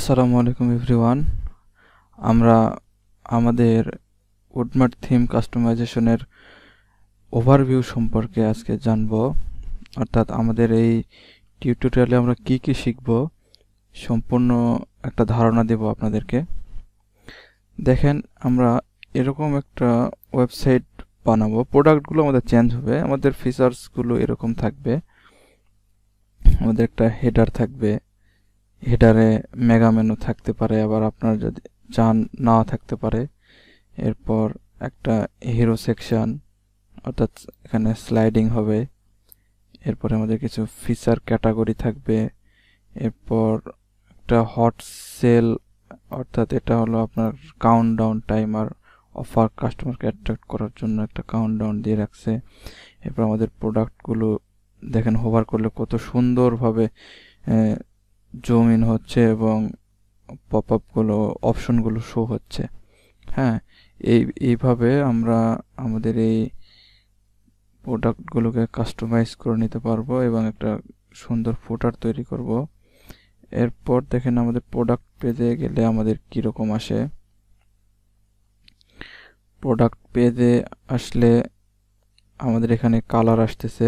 আসসালামু আলাইকুম এভরিওয়ান। আমরা আমাদের উডমার্ট থিম কাস্টমাইজেশনের ওভারভিউ সম্পর্কে আজকে জানব। অর্থাৎ আমাদের এই টিউটোরিয়ালে আমরা কি কি শিখব সম্পূর্ণ একটা ধারণা দেব আপনাদেরকে। দেখেন, আমরা এরকম একটা ওয়েবসাইট বানাবো। প্রোডাক্টগুলো আমাদের চেঞ্জ হবে, আমাদের ফিচার্সগুলো এরকম থাকবে। আমাদের একটা হেডার থাকবে, হেডারে মেগা মেনু থাকতে পারে, আবার আপনার যদি চান নাও থাকতে পারে। এরপর একটা হিরো সেকশন, অর্থাৎ এখানে স্লাইডিং হবে। এরপরে আমাদের কিছু ফিচার ক্যাটাগরি থাকবে। এরপর একটা হট সেল, অর্থাৎ এটা হলো আপনার কাউন্টডাউন টাইমার অফার, কাস্টমারকে অ্যাট্রাক্ট করার জন্য একটা কাউন্টডাউন দিয়ে রাখছে। এরপর আমাদের প্রোডাক্টগুলো দেখেন হোভার করলে কত সুন্দরভাবে জুম ইন হচ্ছে এবং পপআপগুলো, অপশনগুলো শো হচ্ছে। হ্যাঁ, এইভাবে আমরা আমাদের এই প্রোডাক্টগুলোকে কাস্টমাইজ করে নিতে পারবো এবং একটা সুন্দর ফুটার তৈরি করব। এরপর দেখেন আমাদের প্রোডাক্ট পেজে গেলে আমাদের কীরকম আসে। প্রোডাক্ট পেজে আসলে আমাদের এখানে কালার আসতেছে,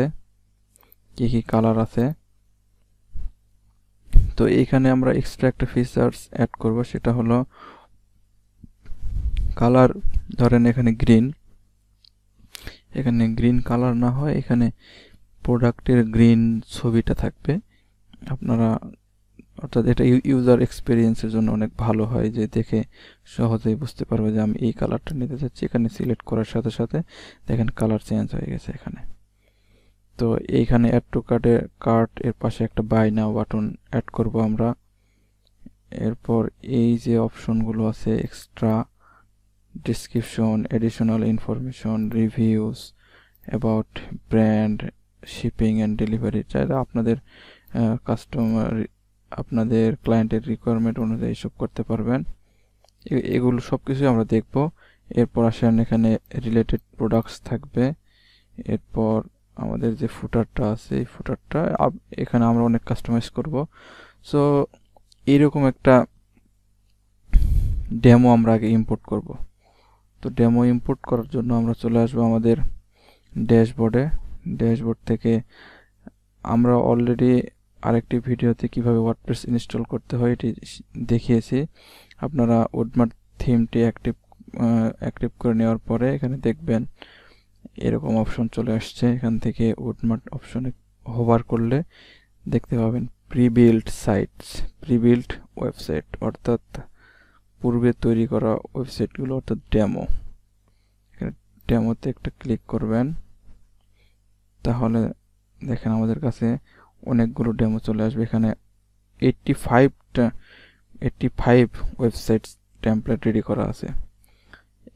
কি কি কালার আছে। তো এইখানে আমরা এক্সট্রা একটা ফিচার্স অ্যাড করব, সেটা হলো কালার। ধরেন এখানে গ্রিন, এখানে গ্রিন কালার না হয় এখানে প্রোডাক্টের গ্রিন ছবিটা থাকবে। আপনারা অর্থাৎ এটা ইউজার এক্সপিরিয়েন্সের জন্য অনেক ভালো হয়, যে দেখে সহজেই বুঝতে পারবে যে আমি এই কালারটা নিতে চাচ্ছি। এখানে সিলেক্ট করার সাথে সাথে দেখেন কালার চেঞ্জ হয়ে গেছে এখানে। তো এইখানে অ্যাড টু কার্ট এর পাশে একটা বাই নাও বাটন অ্যাড করব আমরা। এরপর এই যে অপশনগুলো আছে, extra description, additional information, reviews, about brand, shipping and delivery, চাইলে আপনাদের কাস্টমার, আপনাদের ক্লায়েন্টের রিকোয়ারমেন্ট অনুযায়ী সব করতে পারবেন। এগুলো সব কিছুই আমরা দেখব। এরপর আসেন এখানে রিলেটেড প্রোডাক্টস থাকবে। এরপর আমাদের যে ফুটারটা আছে, এই ফুটারটা এখানে আমরা অনেক কাস্টমাইজ করব। সো এইরকম একটা ডেমো আমরা আগে ইম্পোর্ট করব। তো ডেমো ইম্পোর্ট করার জন্য আমরা চলে আসবো আমাদের ড্যাশবোর্ডে। ড্যাশবোর্ড থেকে আমরা অলরেডি আরেকটি ভিডিওতে কিভাবে ওয়ার্ডপ্রেস ইনস্টল করতে হয় এটি দেখিয়েছি। আপনারা উডমার্ট থিমটি অ্যাক্টিভ করে নেওয়ার পরে এখানে দেখবেন এরকম অপশন চলে আসছে। এখান থেকে উডমার্ট অপশনে হোভার করলে দেখতে পাবেন প্রিবিল্ড সাইটস, প্রিবিল্ড ওয়েবসাইট, অর্থাৎ পূর্বে তৈরি করা ওয়েবসাইটগুলো, অর্থাৎ ডেমো। এখানে ডেমোতে একটা ক্লিক করবেন, তাহলে দেখেন আমাদের কাছে অনেকগুলো ডেমো চলে আসবে। এখানে 85 ওয়েবসাইটস টেমপ্লেট রেডি করা আছে।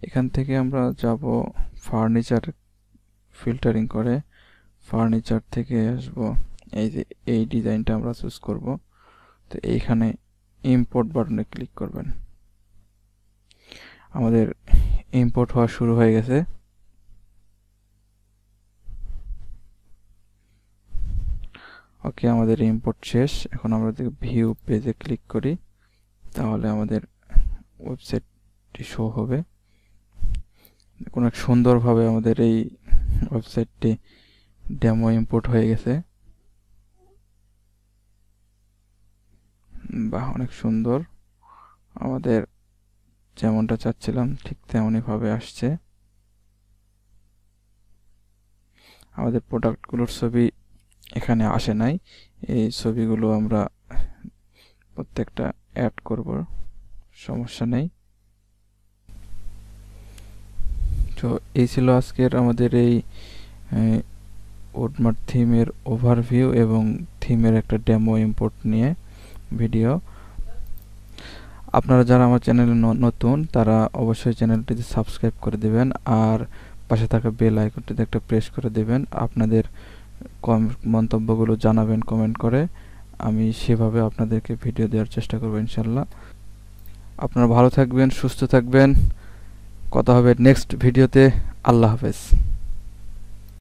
এখান থেকে আমরা যাব ফার্নিচার, ফিল্টারিং করে ফার্নিচার থেকে আসব এই যে এই ডিজাইনটা আমরা চুজ করব। তো এইখানে ইম্পোর্ট বাটনে ক্লিক করবেন। আমাদের ইম্পোর্ট হওয়া শুরু হয়ে গেছে। ওকে, আমাদের ইম্পোর্ট শেষ। এখন আমরা ভিউ পেজে ক্লিক করি, তাহলে আমাদের ওয়েবসাইটটি শো হবে। অনেক সুন্দরভাবে আমাদের এই ওয়েবসাইটটি ডেমো ইম্পোর্ট হয়ে গেছে। বাহ, অনেক সুন্দর। আমাদের যেমনটা চাচ্ছিলাম ঠিক তেমনইভাবে আসছে। আমাদের প্রোডাক্টগুলোর ছবি এখানে আসে নাই, এই ছবিগুলো আমরা প্রত্যেকটা অ্যাড করব, সমস্যা নেই। তো এই ছিল আজকের আমাদের এই উডমার্ট থিমের ওভারভিউ এবং থিমের একটা ডেমো ইম্পোর্ট নিয়ে ভিডিও। আপনারা যারা আমার চ্যানেলে নতুন, তারা অবশ্যই চ্যানেলটিতে সাবস্ক্রাইব করে দেবেন আর পাশে থাকা বেল আইকনটিতে একটা প্রেস করে দেবেন। আপনাদের মন্তব্যগুলো জানাবেন কমেন্ট করে, আমি সেভাবে আপনাদেরকে ভিডিও দেওয়ার চেষ্টা করব ইনশাল্লাহ। আপনারা ভালো থাকবেন, সুস্থ থাকবেন। কথা হবে নেক্সট ভিডিওতে। আল্লাহ হাফেজ।